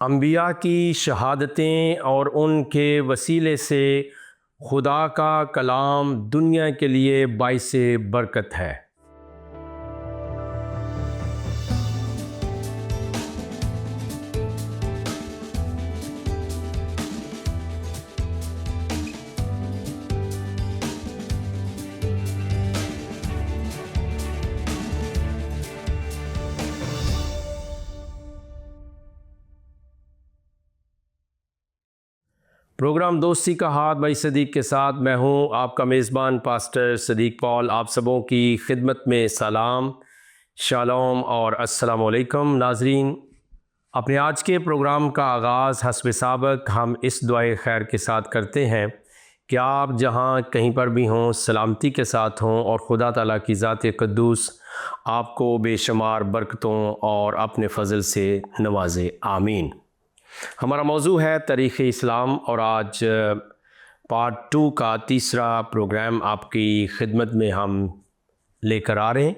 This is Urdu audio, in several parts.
انبیاء کی شہادتیں اور ان کے وسیلے سے خدا کا کلام دنیا کے لیے باعث برکت ہے۔ پروگرام دوستی کا ہاتھ بھائی صدیق کے ساتھ میں ہوں آپ کا میزبان پاسٹر صدیق پال۔ آپ سبوں کی خدمت میں سلام، شالوم اور السلام علیکم۔ ناظرین، اپنے آج کے پروگرام کا آغاز حسب سابق ہم اس دعائے خیر کے ساتھ کرتے ہیں کہ آپ جہاں کہیں پر بھی ہوں سلامتی کے ساتھ ہوں اور خدا تعالیٰ کی ذات قدوس آپ کو بے شمار برکتوں اور اپنے فضل سے نوازے، آمین۔ ہمارا موضوع ہے تاریخ اسلام اور آج پارٹ 2 کا تیسرا پروگرام آپ کی خدمت میں ہم لے کر آ رہے ہیں،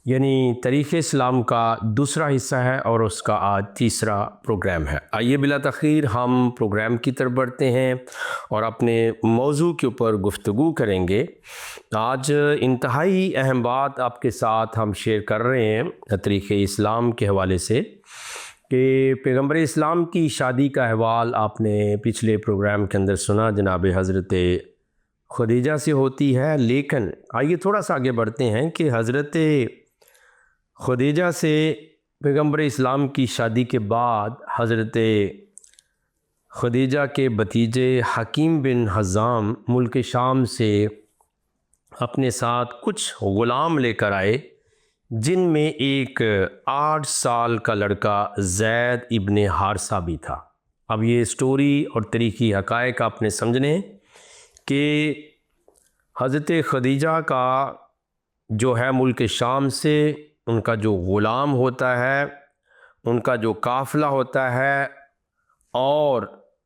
یعنی تاریخ اسلام کا دوسرا حصہ ہے اور اس کا آج تیسرا پروگرام ہے۔ آئیے بلا تاخیر ہم پروگرام کی طرف بڑھتے ہیں اور اپنے موضوع کے اوپر گفتگو کریں گے۔ آج انتہائی اہم بات آپ کے ساتھ ہم شیئر کر رہے ہیں تاریخ اسلام کے حوالے سے کہ پیغمبر اسلام کی شادی کا احوال آپ نے پچھلے پروگرام کے اندر سنا، جناب حضرت خدیجہ سے ہوتی ہے، لیکن آئیے تھوڑا سا آگے بڑھتے ہیں کہ حضرت خدیجہ سے پیغمبر اسلام کی شادی کے بعد حضرت خدیجہ کے بھتیجے حکیم بن حزام ملک شام سے اپنے ساتھ کچھ غلام لے کر آئے، جن میں ایک 8 سال کا لڑکا زید ابن حارثہ بھی تھا۔ اب یہ سٹوری اور تاریخی حقائق آپ نے سمجھنے کہ حضرت خدیجہ کا جو ہے ملک شام سے ان کا جو غلام ہوتا ہے، ان کا جو قافلہ ہوتا ہے، اور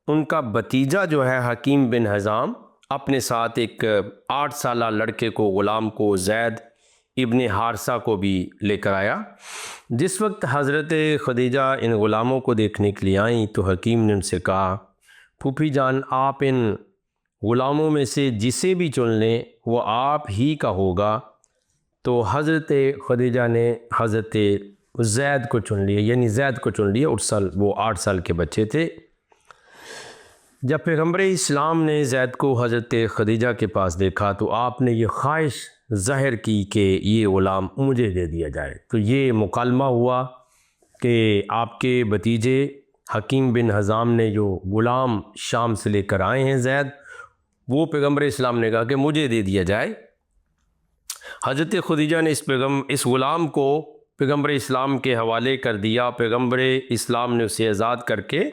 ان کا بھتیجا جو ہے حکیم بن حزام اپنے ساتھ ایک 8 سالہ لڑکے کو، غلام کو، زید ابن حارثہ کو بھی لے کر آیا۔ جس وقت حضرت خدیجہ ان غلاموں کو دیکھنے کے لیے آئیں تو حکیم نے ان سے کہا، پھوپھی جان آپ ان غلاموں میں سے جسے بھی چن لیں وہ آپ ہی کا ہوگا۔ تو حضرت خدیجہ نے حضرت زید کو چن لیا، یعنی زید کو چن لیا، وہ 8 سال کے بچے تھے۔ جب پیغمبر اسلام نے زید کو حضرت خدیجہ کے پاس دیکھا تو آپ نے یہ خواہش ظاہر کی کہ یہ غلام مجھے دے دیا جائے۔ تو یہ مکالمہ ہوا کہ آپ کے بھتیجے حکیم بن حزام نے جو غلام شام سے لے کر آئے ہیں زید، وہ پیغمبر اسلام نے کہا کہ مجھے دے دیا جائے۔ حضرت خدیجہ نے اس غلام کو پیغمبر اسلام کے حوالے کر دیا۔ پیغمبر اسلام نے اسے آزاد کر کے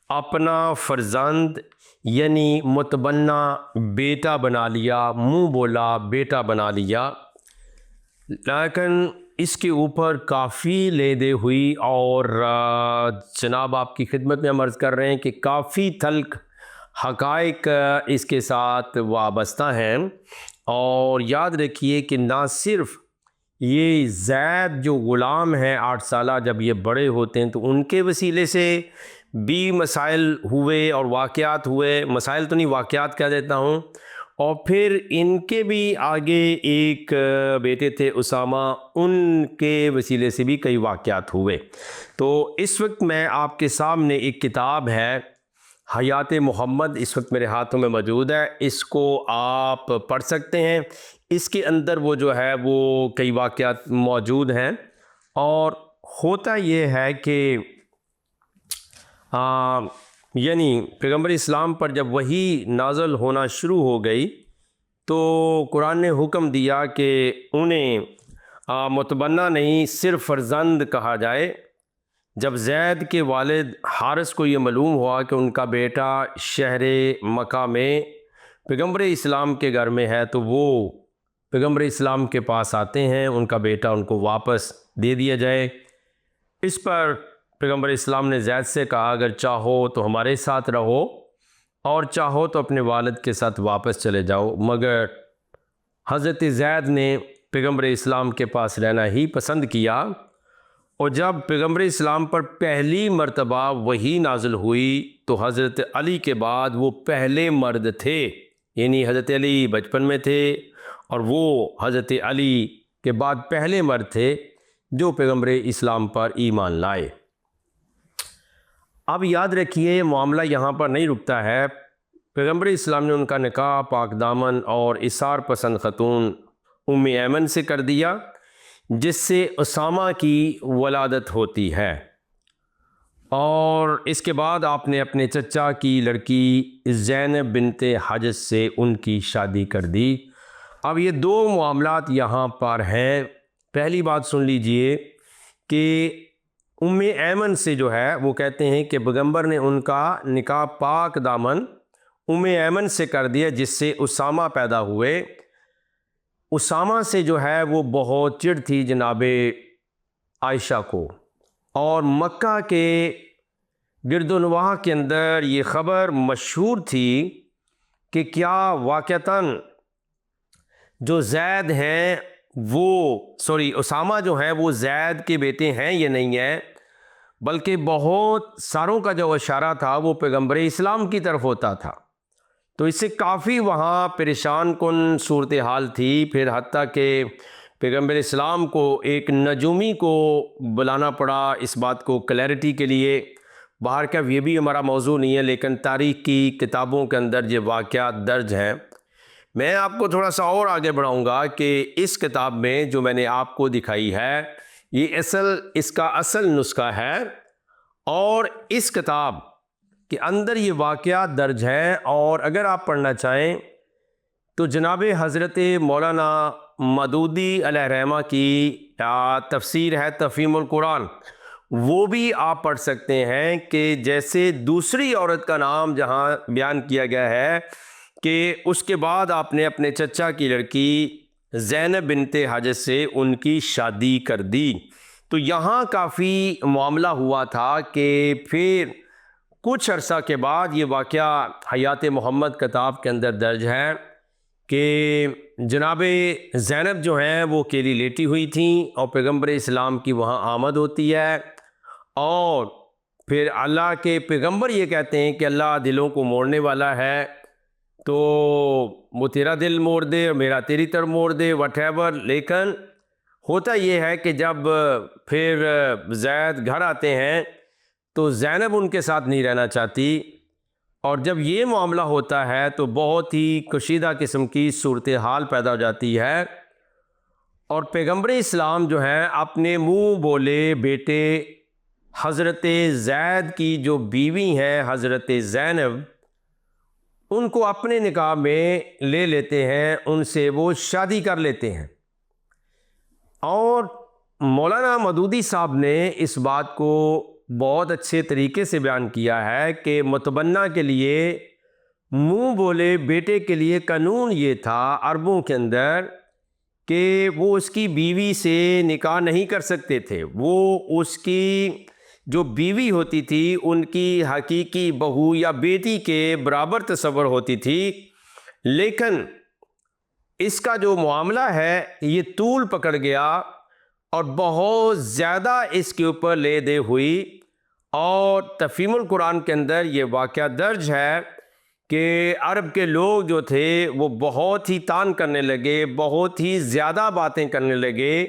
اپنا فرزند یعنی متبنہ بیٹا بنا لیا، منہ بولا بیٹا بنا لیا، لیکن اس کے اوپر کافی لیدے ہوئی اور جناب آپ کی خدمت میں ہم عرض کر رہے ہیں کہ کافی تلخ حقائق اس کے ساتھ وابستہ ہیں۔ اور یاد رکھیے کہ نہ صرف یہ زید جو غلام ہیں 8 سالہ، جب یہ بڑے ہوتے ہیں تو ان کے وسیلے سے بھی مسائل ہوئے اور واقعات ہوئے، مسائل تو نہیں واقعات کہہ دیتا ہوں، اور پھر ان کے بھی آگے ایک بیٹے تھے اسامہ، ان کے وسیلے سے بھی کئی واقعات ہوئے۔ تو اس وقت میں آپ کے سامنے ایک کتاب ہے حیات محمد، اس وقت میرے ہاتھوں میں موجود ہے، اس کو آپ پڑھ سکتے ہیں۔ اس کے اندر وہ جو ہے وہ کئی واقعات موجود ہیں، اور ہوتا یہ ہے کہ یعنی پیغمبر اسلام پر جب وحی نازل ہونا شروع ہو گئی تو قرآن نے حکم دیا کہ انہیں متبنہ نہیں صرف فرزند کہا جائے۔ جب زید کے والد حارث کو یہ معلوم ہوا کہ ان کا بیٹا شہر مکہ میں پیغمبر اسلام کے گھر میں ہے تو وہ پیغمبر اسلام کے پاس آتے ہیں، ان کا بیٹا ان کو واپس دے دیا جائے۔ اس پر پیغمبر اسلام نے زید سے کہا اگر چاہو تو ہمارے ساتھ رہو اور چاہو تو اپنے والد کے ساتھ واپس چلے جاؤ، مگر حضرت زید نے پیغمبر اسلام کے پاس رہنا ہی پسند کیا اور جب پیغمبر اسلام پر پہلی مرتبہ وحی نازل ہوئی تو حضرت علی کے بعد وہ پہلے مرد تھے، یعنی حضرت علی بچپن میں تھے اور وہ حضرت علی کے بعد پہلے مرد تھے جو پیغمبر اسلام پر ایمان لائے۔ اب یاد رکھیے معاملہ یہاں پر نہیں رکتا ہے، پیغمبر اسلام نے ان کا نکاح پاک دامن اور اثار پسند خاتون ام ایمن سے کر دیا، جس سے اسامہ کی ولادت ہوتی ہے، اور اس کے بعد آپ نے اپنے چچا کی لڑکی زینب بنت حجج سے ان کی شادی کر دی۔ اب یہ دو معاملات یہاں پر ہیں۔ پہلی بات سن لیجئے کہ ام ایمن سے جو ہے وہ کہتے ہیں کہ پیغمبر نے ان کا نکاح پاک دامن ام ایمن سے کر دیا، جس سے اسامہ پیدا ہوئے۔ اسامہ سے جو ہے وہ بہت چڑ تھی جناب عائشہ کو، اور مکہ کے گرد و نواح کے اندر یہ خبر مشہور تھی کہ کیا واقعتاً جو زید ہیں اسامہ جو ہیں وہ زید کے بیٹے ہیں یا نہیں ہیں، بلکہ بہت ساروں کا جو اشارہ تھا وہ پیغمبر اسلام کی طرف ہوتا تھا۔ تو اس سے کافی وہاں پریشان کن صورتحال تھی، پھر حتیٰ کہ پیغمبر اسلام کو ایک نجومی کو بلانا پڑا اس بات کو کلیئرٹی کے لیے۔ باہر کا یہ بھی ہمارا موضوع نہیں ہے، لیکن تاریخ کی کتابوں کے اندر یہ واقعات درج ہیں۔ میں آپ کو تھوڑا سا اور آگے بڑھاؤں گا کہ اس کتاب میں جو میں نے آپ کو دکھائی ہے یہ اس کا اصل نسخہ ہے، اور اس کتاب کے اندر یہ واقعات درج ہے، اور اگر آپ پڑھنا چاہیں تو جناب حضرت مولانا مودودی علیہ رحمہ کی تفسیر ہے تفہیم القرآن، وہ بھی آپ پڑھ سکتے ہیں کہ جیسے دوسری عورت کا نام جہاں بیان کیا گیا ہے کہ اس کے بعد آپ نے اپنے چچا کی لڑکی زینب بنت حجج سے ان کی شادی کر دی، تو یہاں کافی معاملہ ہوا تھا کہ پھر کچھ عرصہ کے بعد یہ واقعہ حیات محمد کتاب کے اندر درج ہے کہ جناب زینب جو ہیں وہ اکیلی لیٹی ہوئی تھیں، اور پیغمبر اسلام کی وہاں آمد ہوتی ہے، اور پھر اللہ کے پیغمبر یہ کہتے ہیں کہ اللہ دلوں کو موڑنے والا ہے، تو وہ تیرا دل موڑ دے اور میرا تیری طرف موڑ دے وٹ ایور۔ لیکن ہوتا یہ ہے کہ جب پھر زید گھر آتے ہیں تو زینب ان کے ساتھ نہیں رہنا چاہتی، اور جب یہ معاملہ ہوتا ہے تو بہت ہی کشیدہ قسم کی صورتحال پیدا ہو جاتی ہے، اور پیغمبر اسلام جو ہیں اپنے منہ بولے بیٹے حضرت زید کی جو بیوی ہیں حضرت زینب، ان کو اپنے نکاح میں لے لیتے ہیں، ان سے وہ شادی کر لیتے ہیں۔ اور مولانا مودودی صاحب نے اس بات کو بہت اچھے طریقے سے بیان کیا ہے کہ متبنہ کے لیے منہ بولے بیٹے کے لیے قانون یہ تھا عربوں کے اندر کہ وہ اس کی بیوی سے نکاح نہیں کر سکتے تھے، وہ اس کی جو بیوی ہوتی تھی ان کی حقیقی بہو یا بیٹی کے برابر تصور ہوتی تھی، لیکن اس کا جو معاملہ ہے یہ طول پکڑ گیا اور بہت زیادہ اس کے اوپر لے دے ہوئی، اور تفہیم القرآن کے اندر یہ واقعہ درج ہے کہ عرب کے لوگ جو تھے وہ بہت ہی تان کرنے لگے، بہت ہی زیادہ باتیں کرنے لگے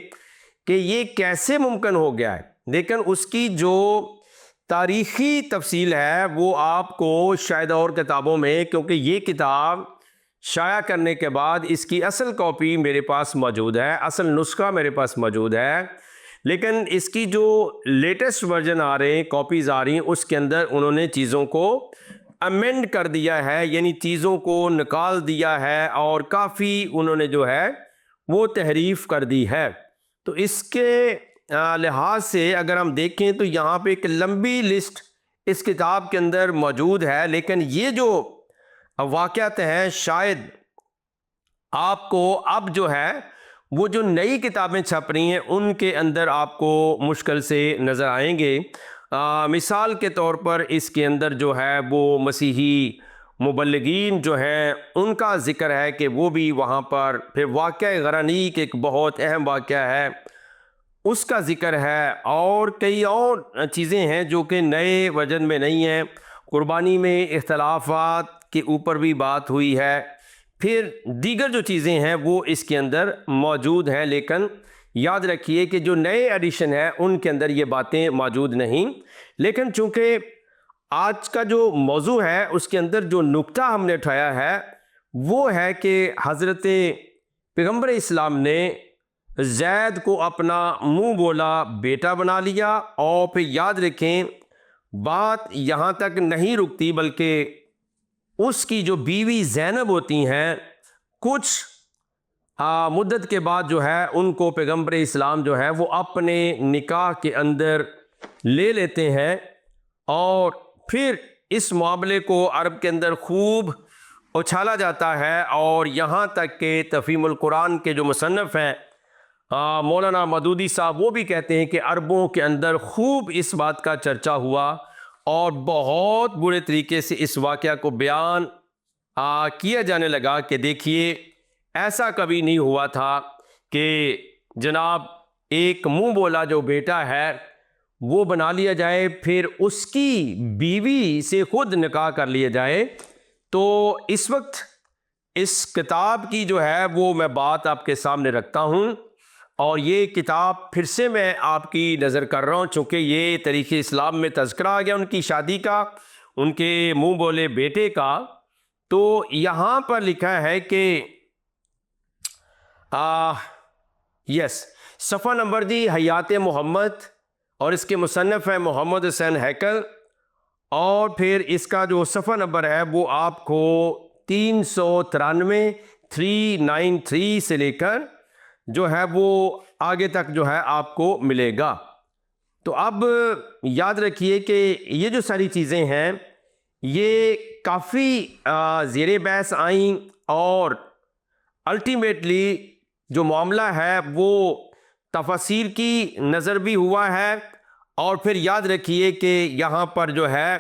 کہ یہ کیسے ممکن ہو گیا ہے، لیکن اس کی جو تاریخی تفصیل ہے وہ آپ کو شاید اور کتابوں میں، کیونکہ یہ کتاب شائع کرنے کے بعد اس کی اصل کاپی میرے پاس موجود ہے، اصل نسخہ میرے پاس موجود ہے، لیکن اس کی جو لیٹسٹ ورژن آ رہے ہیں، کاپیز آ رہی ہیں، اس کے اندر انہوں نے چیزوں کو امینڈ کر دیا ہے، یعنی چیزوں کو نکال دیا ہے، اور کافی انہوں نے جو ہے وہ تحریف کر دی ہے۔ تو اس کے لحاظ سے اگر ہم دیکھیں تو یہاں پہ ایک لمبی لسٹ اس کتاب کے اندر موجود ہے، لیکن یہ جو واقعات ہیں شاید آپ کو اب جو ہے وہ جو نئی کتابیں چھپ رہی ہیں ان کے اندر آپ کو مشکل سے نظر آئیں گے۔ مثال کے طور پر اس کے اندر جو ہے وہ مسیحی مبلغین جو ہیں ان کا ذکر ہے کہ وہ بھی وہاں پر، پھر واقعہ غرانیق ایک بہت اہم واقعہ ہے، اس کا ذکر ہے، اور کئی اور چیزیں ہیں جو کہ نئے وجن میں نہیں ہیں۔ قربانی میں اختلافات کے اوپر بھی بات ہوئی ہے، پھر دیگر جو چیزیں ہیں وہ اس کے اندر موجود ہیں، لیکن یاد رکھیے کہ جو نئے ایڈیشن ہے ان کے اندر یہ باتیں موجود نہیں۔ لیکن چونکہ آج کا جو موضوع ہے اس کے اندر جو نکتہ ہم نے اٹھایا ہے وہ ہے کہ حضرت پیغمبر اسلام نے زید کو اپنا منہ بولا بیٹا بنا لیا، اور پھر یاد رکھیں بات یہاں تک نہیں رکتی، بلکہ اس کی جو بیوی زینب ہوتی ہیں کچھ مدت کے بعد جو ہے ان کو پیغمبر اسلام جو ہے وہ اپنے نکاح کے اندر لے لیتے ہیں، اور پھر اس معاملے کو عرب کے اندر خوب اچھالا جاتا ہے، اور یہاں تک کہ تفہیم القرآن کے جو مصنف ہیں مولانا مودودی صاحب وہ بھی کہتے ہیں کہ عربوں کے اندر خوب اس بات کا چرچا ہوا، اور بہت برے طریقے سے اس واقعہ کو بیان کیا جانے لگا کہ دیکھیے ایسا کبھی نہیں ہوا تھا کہ جناب ایک منہ بولا جو بیٹا ہے وہ بنا لیا جائے، پھر اس کی بیوی سے خود نکاح کر لیا جائے۔ تو اس وقت اس کتاب کی جو ہے وہ میں بات آپ کے سامنے رکھتا ہوں، اور یہ کتاب پھر سے میں آپ کی نظر کر رہا ہوں، چونکہ یہ تاریخ اسلام میں تذکرہ آ گیا ان کی شادی کا، ان کے منہ بولے بیٹے کا۔ تو یہاں پر لکھا ہے کہ صفحہ نمبر دی حیات محمد، اور اس کے مصنف ہے محمد حسین ہیکل، اور پھر اس کا جو صفحہ نمبر ہے وہ آپ کو 393 393 سے لے کر جو ہے وہ آگے تک جو ہے آپ کو ملے گا۔ تو اب یاد رکھیے کہ یہ جو ساری چیزیں ہیں یہ کافی زیر بحث آئیں، اور الٹیمیٹلی جو معاملہ ہے وہ تفاسیر کی نظر بھی ہوا ہے، اور پھر یاد رکھیے کہ یہاں پر جو ہے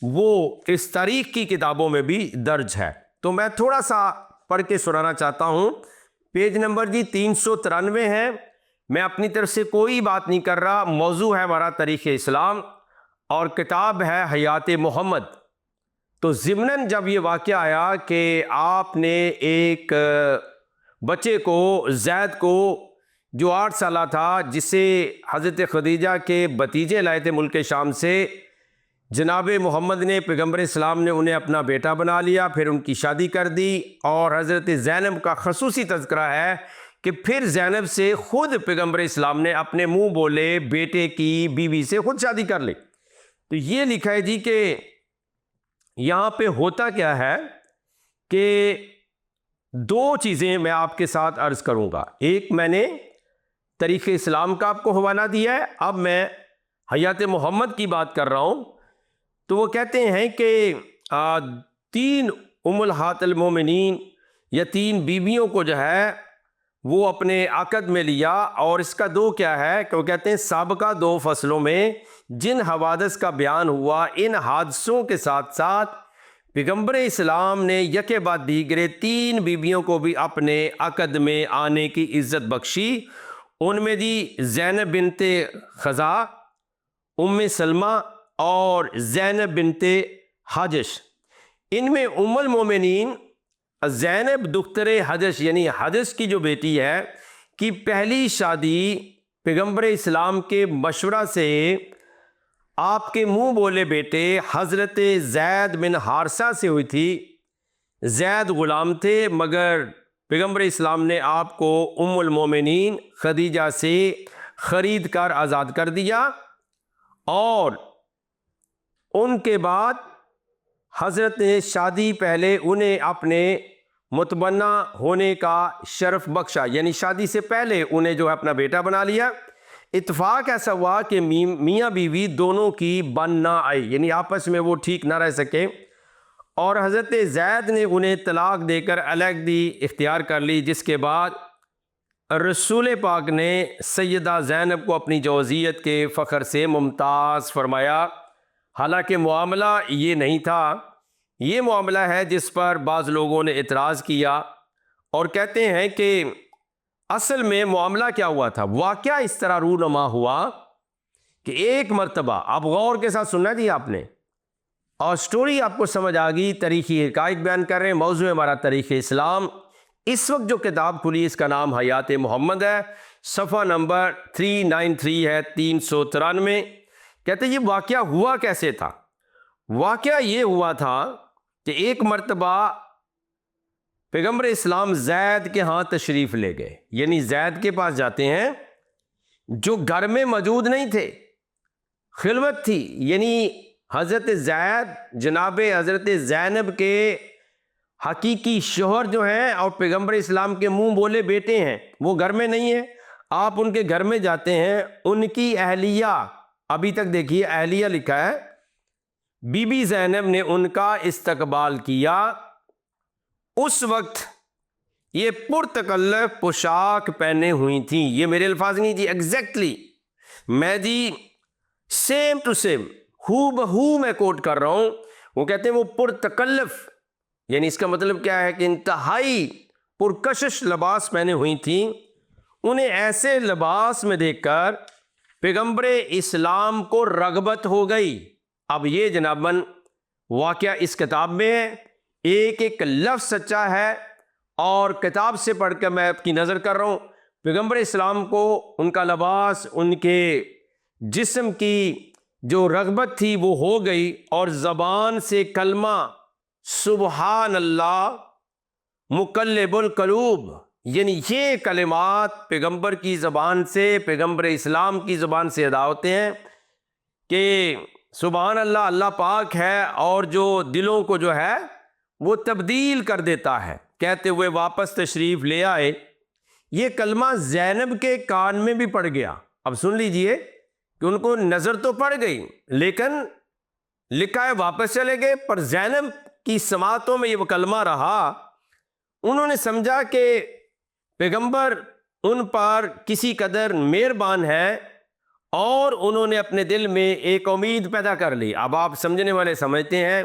وہ اس تاریخ کی کتابوں میں بھی درج ہے۔ تو میں تھوڑا سا پڑھ کے سنانا چاہتا ہوں۔ پیج نمبر 393 ہے، میں اپنی طرف سے کوئی بات نہیں کر رہا، موضوع ہے ہمارا تاریخ اسلام، اور کتاب ہے حیات محمد۔ تو ضمناً جب یہ واقعہ آیا کہ آپ نے ایک بچے کو زید کو جو 8 سالہ تھا، جسے حضرت خدیجہ کے بھتیجے لائے تھے ملک شام سے، جناب محمد نے پیغمبر اسلام نے انہیں اپنا بیٹا بنا لیا، پھر ان کی شادی کر دی، اور حضرت زینب کا خصوصی تذکرہ ہے کہ پھر زینب سے خود پیغمبر اسلام نے اپنے منہ بولے بیٹے کی بیوی سے خود شادی کر لی۔ تو یہ لکھا ہے جی کہ یہاں پہ ہوتا کیا ہے کہ دو چیزیں میں آپ کے ساتھ عرض کروں گا۔ ایک میں نے تاریخ اسلام کا آپ کو حوالہ دیا ہے، اب میں حیات محمد کی بات کر رہا ہوں۔ تو وہ کہتے ہیں کہ 3 امہات المومنین یا 3 بیویوں کو جو ہے وہ اپنے عقد میں لیا، اور اس کا 2 کیا ہے کہ وہ کہتے ہیں سابقہ 2 فصلوں میں جن حوادث کا بیان ہوا، ان حادثوں کے ساتھ ساتھ پیغمبر اسلام نے یکے بعد دیگرے 3 بیویوں کو بھی اپنے عقد میں آنے کی عزت بخشی۔ ان میں زینب بنت خزاع، سلمہ اور زینب بنت حجش۔ ان میں ام المومنین زینب دختر حجش یعنی حجش کی جو بیٹی ہے کی پہلی شادی پیغمبر اسلام کے مشورہ سے آپ کے منہ بولے بیٹے حضرت زید بن حارثہ سے ہوئی تھی۔ زید غلام تھے، مگر پیغمبر اسلام نے آپ کو ام المومنین خدیجہ سے خرید کر آزاد کر دیا، اور ان کے بعد حضرت نے شادی پہلے انہیں اپنے متبنہ ہونے کا شرف بخشا، یعنی شادی سے پہلے انہیں جو ہے اپنا بیٹا بنا لیا۔ اتفاق ایسا ہوا کہ میاں بیوی دونوں کی بن نہ آئی، یعنی آپس میں وہ ٹھیک نہ رہ سکے، اور حضرت زید نے انہیں طلاق دے کر علیحدگی اختیار کر لی، جس کے بعد رسول پاک نے سیدہ زینب کو اپنی جوزیت کے فخر سے ممتاز فرمایا۔ حالانکہ معاملہ یہ نہیں تھا، یہ معاملہ ہے جس پر بعض لوگوں نے اعتراض کیا، اور کہتے ہیں کہ اصل میں معاملہ کیا ہوا تھا، واقعہ اس طرح رونما ہوا کہ ایک مرتبہ، اب غور کے ساتھ سننا جی آپ نے، اور سٹوری آپ کو سمجھ آ گئی، تاریخی حقائق بیان کر رہے ہیں، موضوع ہمارا تاریخ اسلام۔ اس وقت جو کتاب کھلی اس کا نام حیات محمد ہے، صفحہ نمبر 393 ہے، 393۔ کہتے ہیں یہ واقعہ ہوا کیسے تھا؟ واقعہ یہ ہوا تھا کہ ایک مرتبہ پیغمبر اسلام زید کے ہاں تشریف لے گئے، یعنی زید کے پاس جاتے ہیں جو گھر میں موجود نہیں تھے، خلوت تھی، یعنی حضرت زید جناب حضرت زینب کے حقیقی شوہر جو ہیں اور پیغمبر اسلام کے منہ بولے بیٹے ہیں، وہ گھر میں نہیں ہیں۔ آپ ان کے گھر میں جاتے ہیں، ان کی اہلیہ، ابھی تک دیکھیے اہلیہ لکھا ہے، بی بی زینب نے ان کا استقبال کیا۔ اس وقت یہ پرتکلف پوشاک پہنے ہوئی تھیں، یہ میرے الفاظ نہیں تھی، ایگزیکٹلی میں جی سیم ٹو سیم ہو بہو میں کوٹ کر رہا ہوں۔ وہ کہتے ہیں وہ پرتکلف، یعنی اس کا مطلب کیا ہے کہ انتہائی پرکشش لباس پہنے ہوئی تھیں۔ انہیں ایسے لباس میں دیکھ کر پیغمبر اسلام کو رغبت ہو گئی۔ اب یہ جناباً واقعہ اس کتاب میں ہے، ایک ایک لفظ سچا ہے، اور کتاب سے پڑھ کر میں آپ کی نظر کر رہا ہوں۔ پیغمبر اسلام کو ان کا لباس، ان کے جسم کی جو رغبت تھی وہ ہو گئی، اور زبان سے کلمہ سبحان اللہ مقلب القلوب، یعنی یہ کلمات پیغمبر کی زبان سے، پیغمبر اسلام کی زبان سے ادا ہوتے ہیں کہ سبحان اللہ، اللہ پاک ہے اور جو دلوں کو جو ہے وہ تبدیل کر دیتا ہے۔ کہتے ہوئے واپس تشریف لے آئے۔ یہ کلمہ زینب کے کان میں بھی پڑ گیا۔ اب سن لیجئے کہ ان کو نظر تو پڑ گئی، لیکن لکھا ہے واپس چلے گئے، پر زینب کی سماعتوں میں یہ وہ کلمہ رہا۔ انہوں نے سمجھا کہ پیغمبر ان پر کسی قدر مہربان ہے، اور انہوں نے اپنے دل میں ایک امید پیدا کر لی۔ اب آپ سمجھنے والے سمجھتے ہیں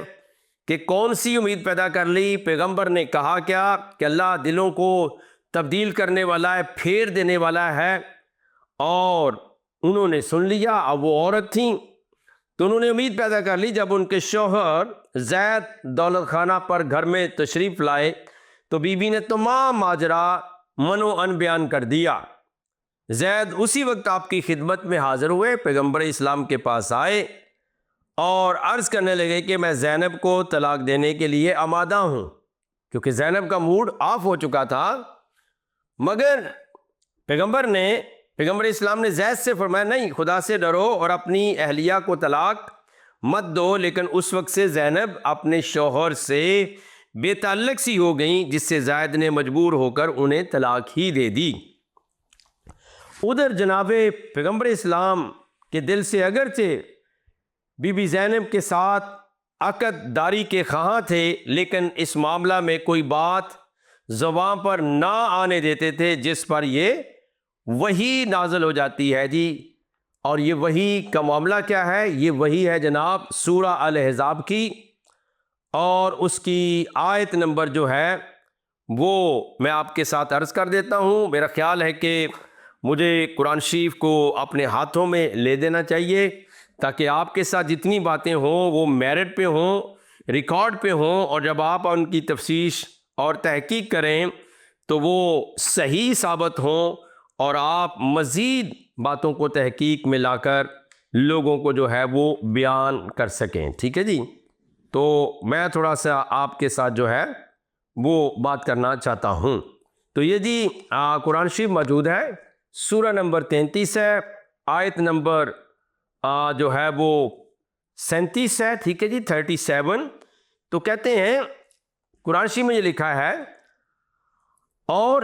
کہ کون سی امید پیدا کر لی؟ پیغمبر نے کہا کیا کہ اللہ دلوں کو تبدیل کرنے والا ہے، پھیر دینے والا ہے، اور انہوں نے سن لیا۔ اب وہ عورت تھیں تو انہوں نے امید پیدا کر لی۔ جب ان کے شوہر زید دولت خانہ پر گھر میں تشریف لائے تو بی بی نے تمام ماجرا من و ان بیان کر دیا۔ زید اسی وقت آپ کی خدمت میں حاضر ہوئے، پیغمبر اسلام کے پاس آئے اور عرض کرنے لگے کہ میں زینب کو طلاق دینے کے لیے آمادہ ہوں، کیونکہ زینب کا موڈ آف ہو چکا تھا۔ مگر پیغمبر اسلام نے زید سے فرمایا نہیں، خدا سے ڈرو اور اپنی اہلیہ کو طلاق مت دو۔ لیکن اس وقت سے زینب اپنے شوہر سے بے تعلق سی ہو گئیں، جس سے زید نے مجبور ہو کر انہیں طلاق ہی دے دی۔ ادھر جناب پیغمبر اسلام کے دل سے اگرچہ بی بی زینب کے ساتھ عقد داری کے خواہاں تھے، لیکن اس معاملہ میں کوئی بات زبان پر نہ آنے دیتے تھے، جس پر یہ وحی نازل ہو جاتی ہے جی۔ اور یہ وحی کا معاملہ کیا ہے؟ یہ وحی ہے جناب سورہ الاحزاب کی، اور اس کی آیت نمبر جو ہے وہ میں آپ کے ساتھ عرض کر دیتا ہوں۔ میرا خیال ہے کہ مجھے قرآن شریف کو اپنے ہاتھوں میں لے دینا چاہیے، تاکہ آپ کے ساتھ جتنی باتیں ہوں وہ میرٹ پہ ہوں، ریکارڈ پہ ہوں، اور جب آپ ان کی تفتیش اور تحقیق کریں تو وہ صحیح ثابت ہوں، اور آپ مزید باتوں کو تحقیق میں لا کر لوگوں کو جو ہے وہ بیان کر سکیں۔ ٹھیک ہے جی؟ تو میں تھوڑا سا آپ کے ساتھ جو ہے وہ بات کرنا چاہتا ہوں۔ تو یہ جی قرآن شریف موجود ہے، سورہ نمبر 33 ہے، آیت نمبر جو ہے وہ 37 ہے، ٹھیک ہے جی، 37۔ تو کہتے ہیں قرآن شریف میں یہ لکھا ہے، اور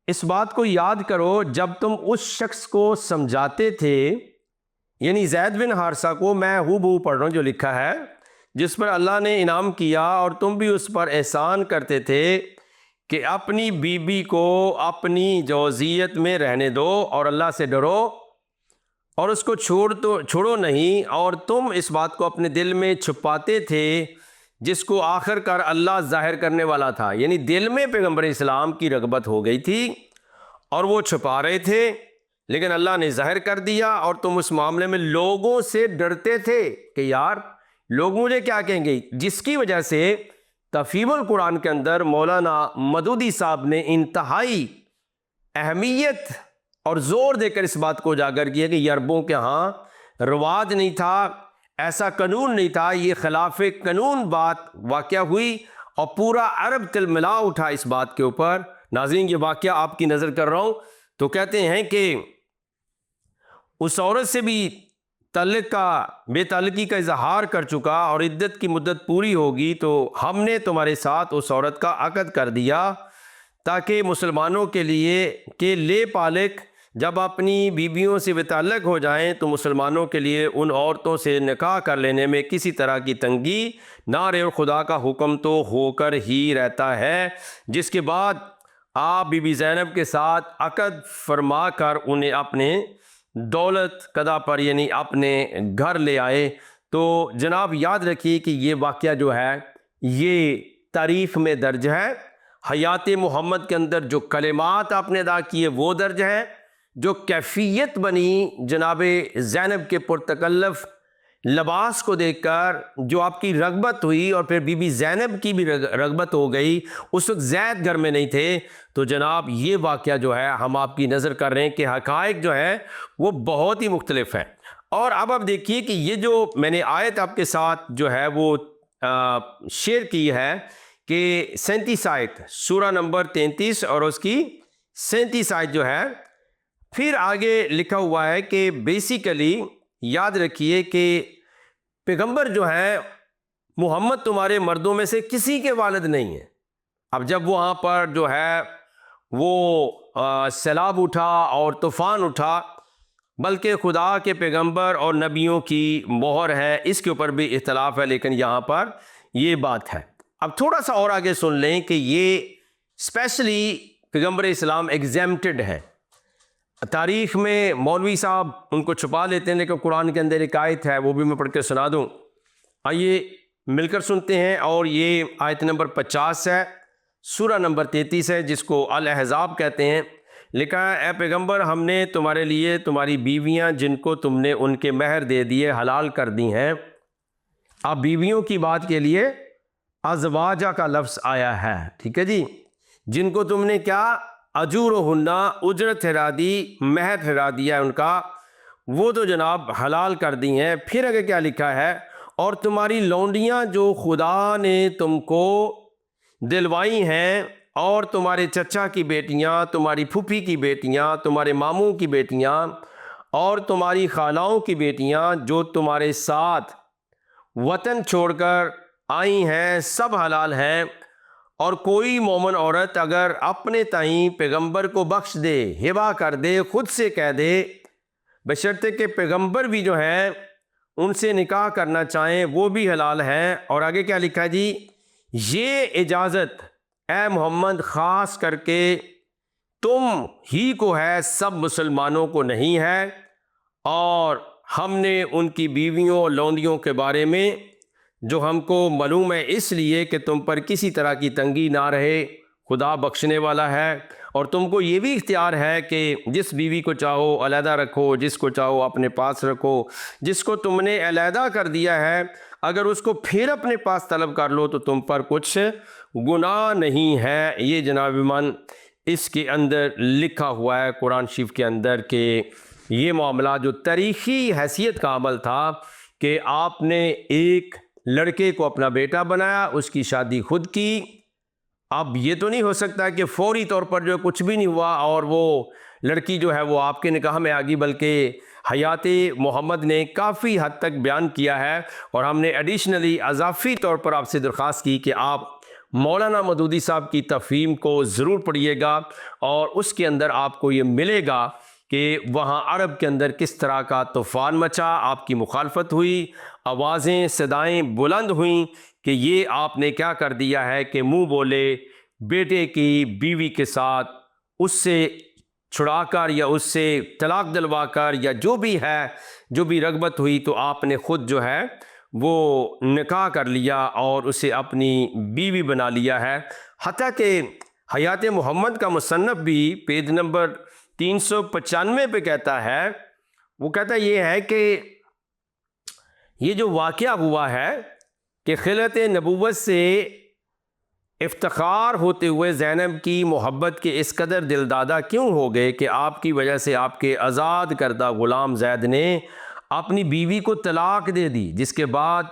اس بات کو یاد کرو جب تم اس شخص کو سمجھاتے تھے، یعنی زید بن حارثہ کو، میں ہو بہو پڑھ رہا ہوں جو لکھا ہے، جس پر اللہ نے انعام کیا اور تم بھی اس پر احسان کرتے تھے کہ اپنی بیوی کو اپنی جوزیت میں رہنے دو اور اللہ سے ڈرو اور اس کو چھوڑو نہیں، اور تم اس بات کو اپنے دل میں چھپاتے تھے جس کو آخر کر اللہ ظاہر کرنے والا تھا۔ یعنی دل میں پیغمبر اسلام کی رغبت ہو گئی تھی، اور وہ چھپا رہے تھے، لیکن اللہ نے ظاہر کر دیا، اور تم اس معاملے میں لوگوں سے ڈرتے تھے کہ یار لوگ مجھے کیا کہیں گے، جس کی وجہ سے تفہیم القرآن کے اندر مولانا مودودی صاحب نے انتہائی اہمیت اور زور دے کر اس بات کو اجاگر کیا کہ یہ عربوں کے ہاں رواج نہیں تھا، ایسا قانون نہیں تھا، یہ خلاف قانون بات واقعہ ہوئی اور پورا عرب تلملا اٹھا اس بات کے اوپر۔ ناظرین یہ واقعہ آپ کی نظر کر رہا ہوں، تو کہتے ہیں کہ اس عورت سے بھی بے تعلقی کا اظہار کر چکا اور عدت کی مدت پوری ہوگی، تو ہم نے تمہارے ساتھ اس عورت کا عقد کر دیا تاکہ مسلمانوں کے لیے کہ لے پالک جب اپنی بیویوں سے بے تعلق ہو جائیں تو مسلمانوں کے لیے ان عورتوں سے نکاح کر لینے میں کسی طرح کی تنگی نہ رہے، اور خدا کا حکم تو ہو کر ہی رہتا ہے۔ جس کے بعد آپ بی بی زینب کے ساتھ عقد فرما کر انہیں اپنے دولت قضا پر یعنی اپنے گھر لے آئے۔ تو جناب یاد رکھیے کہ یہ واقعہ جو ہے یہ تاریخ میں درج ہے، حیات محمد کے اندر جو کلمات آپ نے ادا کیے وہ درج ہیں، جو کیفیت بنی جناب زینب کے پرتکلف لباس کو دیکھ کر جو آپ کی رغبت ہوئی، اور پھر بی بی زینب کی بھی رغبت ہو گئی، اس وقت زید گھر میں نہیں تھے، تو جناب یہ واقعہ جو ہے ہم آپ کی نظر کر رہے ہیں کہ حقائق جو ہے وہ بہت ہی مختلف ہیں۔ اور اب آپ دیکھیے کہ یہ جو میں نے آیت آپ کے ساتھ جو ہے وہ شیئر کی ہے کہ 37 آیت سورہ نمبر 33 اور اس کی 37 آیت جو ہے، پھر آگے لکھا ہوا ہے کہ بیسیکلی یاد رکھیے کہ پیغمبر جو ہے محمد تمہارے مردوں میں سے کسی کے والد نہیں ہیں۔ اب جب وہاں پر جو ہے وہ سیلاب اٹھا اور طوفان اٹھا، بلکہ خدا کے پیغمبر اور نبیوں کی مہر ہے، اس کے اوپر بھی اختلاف ہے، لیکن یہاں پر یہ بات ہے۔ اب تھوڑا سا اور آگے سن لیں کہ یہ اسپیشلی پیغمبر اسلام ایگزیمپٹڈ ہے۔ تاریخ میں مولوی صاحب ان کو چھپا لیتے ہیں، لیکن قرآن کے اندر ایک آیت ہے وہ بھی میں پڑھ کے سنا دوں، آئیے مل کر سنتے ہیں۔ اور یہ آیت نمبر 50 ہے، سورہ نمبر 33 ہے، جس کو الاحزاب کہتے ہیں۔ لکھا ہے اے پیغمبر ہم نے تمہارے لیے تمہاری بیویاں جن کو تم نے ان کے مہر دے دیے حلال کر دی ہیں۔ اب بیویوں کی بات کے لیے ازواجہ کا لفظ آیا ہے، ٹھیک ہے جی، جن کو تم نے کیا اجور و ہنہ اجرت ٹھہرا دی، مہر ٹھہرا دیا ہے ان کا، وہ تو جناب حلال کر دی ہیں۔ پھر اگر کیا لکھا ہے اور تمہاری لونڈیاں جو خدا نے تم کو دلوائی ہیں، اور تمہارے چچا کی بیٹیاں، تمہاری پھوپھی کی بیٹیاں، تمہارے ماموں کی بیٹیاں اور تمہاری خالاؤں کی بیٹیاں جو تمہارے ساتھ وطن چھوڑ کر آئی ہیں، سب حلال ہیں۔ اور کوئی مومن عورت اگر اپنے تئیں پیغمبر کو بخش دے، ہبہ کر دے، خود سے کہہ دے، بشرطے کہ پیغمبر بھی جو ہیں ان سے نکاح کرنا چاہیں، وہ بھی حلال ہیں۔ اور آگے کیا لکھا جی، یہ اجازت اے محمد خاص کر کے تم ہی کو ہے، سب مسلمانوں کو نہیں ہے۔ اور ہم نے ان کی بیویوں اور لونڈیوں کے بارے میں جو ہم کو معلوم ہے اس لیے کہ تم پر کسی طرح کی تنگی نہ رہے، خدا بخشنے والا ہے۔ اور تم کو یہ بھی اختیار ہے کہ جس بیوی کو چاہو علیحدہ رکھو، جس کو چاہو اپنے پاس رکھو، جس کو تم نے علیحدہ کر دیا ہے اگر اس کو پھر اپنے پاس طلب کر لو تو تم پر کچھ گناہ نہیں ہے۔ یہ جناب من اس کے اندر لکھا ہوا ہے قرآن شریف کے اندر کہ یہ معاملہ جو تاریخی حیثیت کا عمل تھا کہ آپ نے ایک لڑکے کو اپنا بیٹا بنایا، اس کی شادی خود کی۔ اب یہ تو نہیں ہو سکتا کہ فوری طور پر جو کچھ بھی نہیں ہوا اور وہ لڑکی جو ہے وہ آپ کے نکاح میں آ گئی، بلکہ حیات محمد نے کافی حد تک بیان کیا ہے۔ اور ہم نے ایڈیشنلی اضافی طور پر آپ سے درخواست کی کہ آپ مولانا مودودی صاحب کی تفہیم کو ضرور پڑھیے گا، اور اس کے اندر آپ کو یہ ملے گا کہ وہاں عرب کے اندر کس طرح کا طوفان مچا، آپ کی مخالفت ہوئی، آوازیں صدائیں بلند ہوئیں کہ یہ آپ نے کیا کر دیا ہے کہ منہ بولے بیٹے کی بیوی کے ساتھ اس سے چھڑا کر یا اس سے طلاق دلوا کر یا جو بھی ہے، جو بھی رغبت ہوئی تو آپ نے خود جو ہے وہ نکاح کر لیا اور اسے اپنی بیوی بنا لیا ہے۔ حتیٰ کہ حیات محمد کا مصنف بھی پیج نمبر 395 پہ کہتا ہے، وہ کہتا یہ ہے کہ یہ جو واقعہ ہوا ہے کہ خلعت نبوت سے افتخار ہوتے ہوئے زینب کی محبت کے اس قدر دل دادا کیوں ہو گئے کہ آپ کی وجہ سے آپ کے آزاد کردہ غلام زید نے اپنی بیوی کو طلاق دے دی، جس کے بعد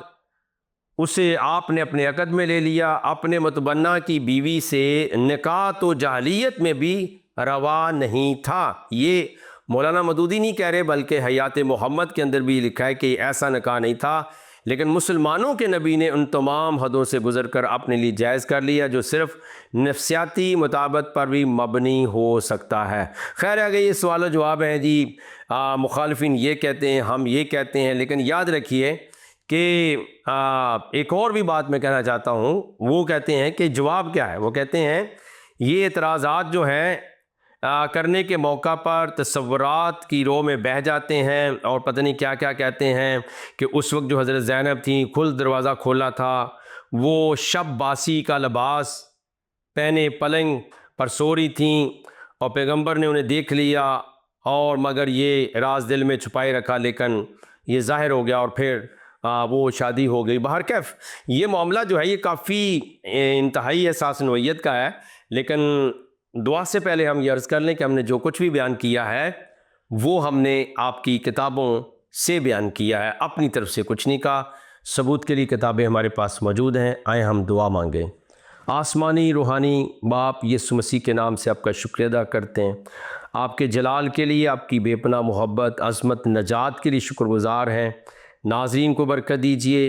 اسے آپ نے اپنے عقد میں لے لیا۔ اپنے متبنہ کی بیوی سے نکاح تو جاہلیت میں بھی روا نہیں تھا۔ یہ مولانا مودودی نہیں کہہ رہے بلکہ حیات محمد کے اندر بھی لکھا ہے کہ ایسا نکاح نہیں تھا، لیکن مسلمانوں کے نبی نے ان تمام حدوں سے گزر کر اپنے لیے جائز کر لیا جو صرف نفسیاتی مطابقت پر بھی مبنی ہو سکتا ہے۔ خیر آگے یہ سوال و جواب ہیں جی، مخالفین یہ کہتے ہیں، ہم یہ کہتے ہیں، لیکن یاد رکھیے کہ ایک اور بھی بات میں کہنا چاہتا ہوں۔ وہ کہتے ہیں کہ جواب کیا ہے؟ وہ کہتے ہیں یہ اعتراضات جو ہیں کرنے کے موقع پر تصورات کی رو میں بہہ جاتے ہیں اور پتہ نہیں کیا کیا کہتے ہیں کہ اس وقت جو حضرت زینب تھیں کھل دروازہ کھولا تھا، وہ شب باسی کا لباس پہنے پلنگ پر سو رہی تھیں اور پیغمبر نے انہیں دیکھ لیا، اور مگر یہ راز دل میں چھپائے رکھا، لیکن یہ ظاہر ہو گیا اور پھر وہ شادی ہو گئی۔ بہرکیف یہ معاملہ جو ہے یہ کافی انتہائی احساس نوعیت کا ہے، لیکن دعا سے پہلے ہم یہ عرض کر لیں کہ ہم نے جو کچھ بھی بیان کیا ہے وہ ہم نے آپ کی کتابوں سے بیان کیا ہے، اپنی طرف سے کچھ نہیں کہا۔ ثبوت کے لیے کتابیں ہمارے پاس موجود ہیں، آئیں ہم دعا مانگیں۔ آسمانی روحانی باپ یسوع مسیح کے نام سے آپ کا شکریہ ادا کرتے ہیں، آپ کے جلال کے لیے، آپ کی بے پناہ محبت، عظمت، نجات کے لیے شکر گزار ہیں۔ ناظرین کو برکت دیجئے،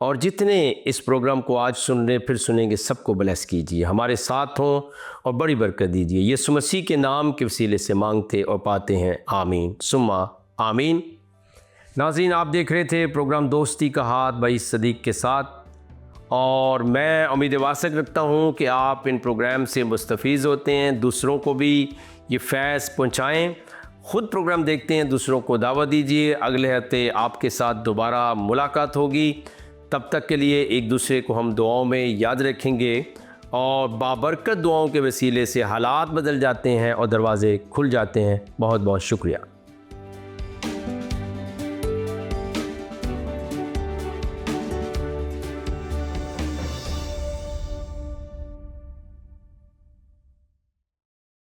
اور جتنے اس پروگرام کو آج سن رہے پھر سنیں گے سب کو بلیس کیجئے، ہمارے ساتھ ہوں اور بڑی برکت دیجئے۔ یسوع مسیح کے نام کے وسیلے سے مانگتے اور پاتے ہیں، آمین ثم آمین۔ ناظرین آپ دیکھ رہے تھے پروگرام دوستی کا ہاتھ بھائی صدیق کے ساتھ، اور میں امید واسق رکھتا ہوں کہ آپ ان پروگرام سے مستفیض ہوتے ہیں، دوسروں کو بھی یہ فیض پہنچائیں، خود پروگرام دیکھتے ہیں، دوسروں کو دعوت دیجیے۔ اگلے ہفتے آپ کے ساتھ دوبارہ ملاقات ہوگی، تب تک کے لیے ایک دوسرے کو ہم دعاؤں میں یاد رکھیں گے، اور بابرکت دعاؤں کے وسیلے سے حالات بدل جاتے ہیں اور دروازے کھل جاتے ہیں۔ بہت بہت شکریہ۔